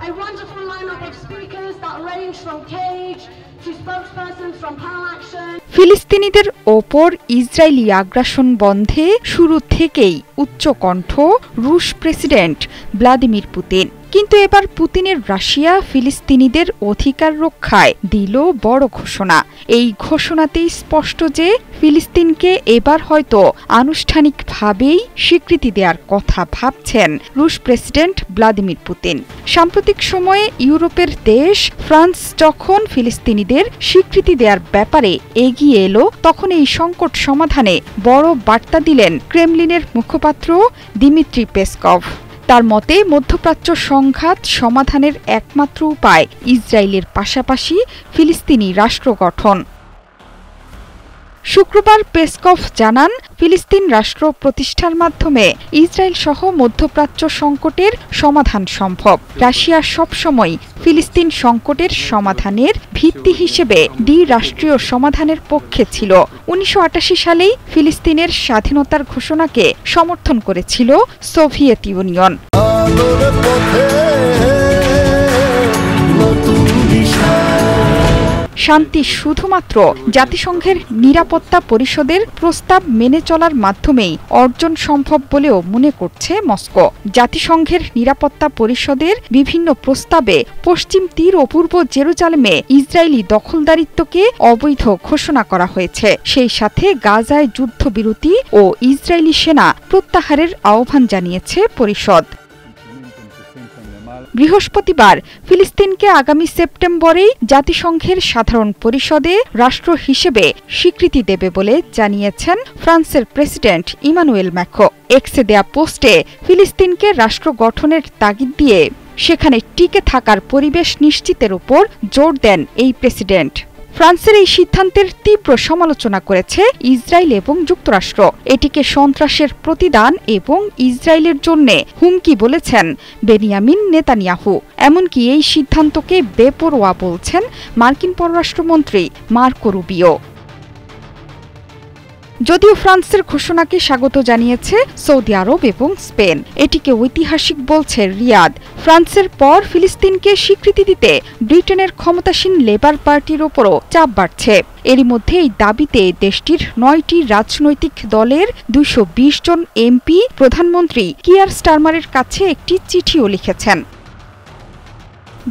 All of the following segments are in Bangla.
A wonderful lineup of speakers that range from Cage to spokespersons from Pal Action. ফিলিস্তিনিদের ওপর ইসরায়েলি আগ্রাসন বন্ধে শুরু থেকেই উচ্চকণ্ঠ রুশ প্রেসিডেন্ট ভ্লাদিমির পুতিন। কিন্তু এবার পুতিনের রাশিয়া ফিলিস্তিনিদের অধিকার রক্ষায় দিল বড় ঘোষণা। এই ঘোষণাতেই স্পষ্ট যে ফিলিস্তিনকে এবার হয়তো আনুষ্ঠানিকভাবেই স্বীকৃতি দেওয়ার কথা ভাবছেন রুশ প্রেসিডেন্ট ভ্লাদিমির পুতিন। সাম্প্রতিক সময়ে ইউরোপের দেশ ফ্রান্স যখন ফিলিস্তিনিদের স্বীকৃতি দেওয়ার ব্যাপারে এগিয়ে এলো, তখন এই সংকট সমাধানে বড় বার্তা দিলেন ক্রেমলিনের মুখপাত্র দিমিত্রি পেসকভ। তার মতে মধ্যপ্রাচ্য সংঘাত সমাধানের একমাত্র উপায় ইসরায়েলের পাশাপাশি ফিলিস্তিনি রাষ্ট্র গঠন। শুক্রবার পেসকভ জানান, ফিলিস্তিন রাষ্ট্র প্রতিষ্ঠার মাধ্যমে ইসরায়েল সহ মধ্যপ্রাচ্য সংকটের সমাধান সম্ভব। রাশিয়া সবসময় ফিলিস্তিন সংকটের সমাধানের ভিত্তি হিসেবে দ্বিরাষ্ট্রীয় সমাধানের পক্ষে ছিল। 1988 সালেই ফিলিস্তিনের স্বাধীনতার ঘোষণাকে সমর্থন করেছিল সোভিয়েত ইউনিয়ন। শান্তি শুধুমাত্র জাতিসংঘের নিরাপত্তা পরিষদের প্রস্তাব মেনে চলার মাধ্যমেই অর্জন সম্ভব বলেও মনে করছে মস্কো। জাতিসংঘের নিরাপত্তা পরিষদের বিভিন্ন প্রস্তাবে পশ্চিম তীর ও পূর্ব জেরুজালেমে ইসরায়েলি দখলদারিত্বকে অবৈধ ঘোষণা করা হয়েছে। সেই সাথে গাজায় যুদ্ধবিরতি ও ইসরায়েলি সেনা প্রত্যাহারের আহ্বান জানিয়েছে পরিষদ। বৃহস্পতিবার ফিলিস্তিনকে আগামী সেপ্টেম্বরেই জাতিসংঘের সাধারণ পরিষদে রাষ্ট্র হিসেবে স্বীকৃতি দেবে বলে জানিয়েছেন ফ্রান্সের প্রেসিডেন্ট ইমানুয়েল ম্যাক্রো। এক্সে দেয়া পোস্টে ফিলিস্তিনকে রাষ্ট্র গঠনের তাগিদ দিয়ে সেখানে টিকে থাকার পরিবেশ নিশ্চিতের উপর জোর দেন এই প্রেসিডেন্ট। ফ্রান্সের এই সিদ্ধান্তের তীব্র সমালোচনা করেছে ইসরায়েল এবং যুক্তরাষ্ট্র। এটিকে সন্ত্রাসের প্রতিদান এবং ইসরায়েলের জন্য হুমকি বলেছেন বেনিয়ামিন নেতানিয়াহু। এমনকি এই সিদ্ধান্তকে বেপরোয়া বলছেন মার্কিন পররাষ্ট্রমন্ত্রী মার্কো রুবিও। যদিও ফ্রান্সের ঘোষণাকে স্বাগত জানিয়েছে সৌদি আরব এবং স্পেন, এটিকে ঐতিহাসিক বলছে রিয়াদ। ফ্রান্সের পর ফিলিস্তিনকে স্বীকৃতি দিতে ব্রিটেনের ক্ষমতাসীন লেবার পার্টির ওপরও চাপ বাড়ছে। এরই মধ্যে এই দাবিতে দেশটির 9টি রাজনৈতিক দলের 220 জন এমপি প্রধানমন্ত্রী কিয়ার স্টারমারের কাছে একটি চিঠিও লিখেছেন।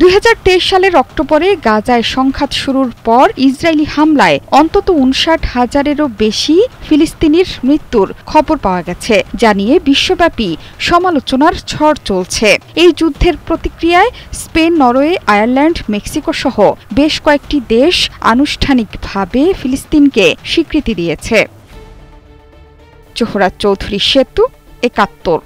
2023 সালের অক্টোবরে গাজায় সংঘাত শুরুর পর ইসরায়েলি হামলায় অন্তত 59,000-এরও বেশি ফিলিস্তিনির মৃত্যুর খবর পাওয়া গেছে, যা নিয়ে বিশ্বব্যাপী সমালোচনার ঝড় চলছে। এই যুদ্ধের প্রতিক্রিয়ায় স্পেন, নরওয়ে, আয়ারল্যান্ড, মেক্সিকো সহ বেশ কয়েকটি দেশ আনুষ্ঠানিকভাবে ফিলিস্তিনকে স্বীকৃতি দিয়েছে। জোহরা চৌধুরী সেতু, 71।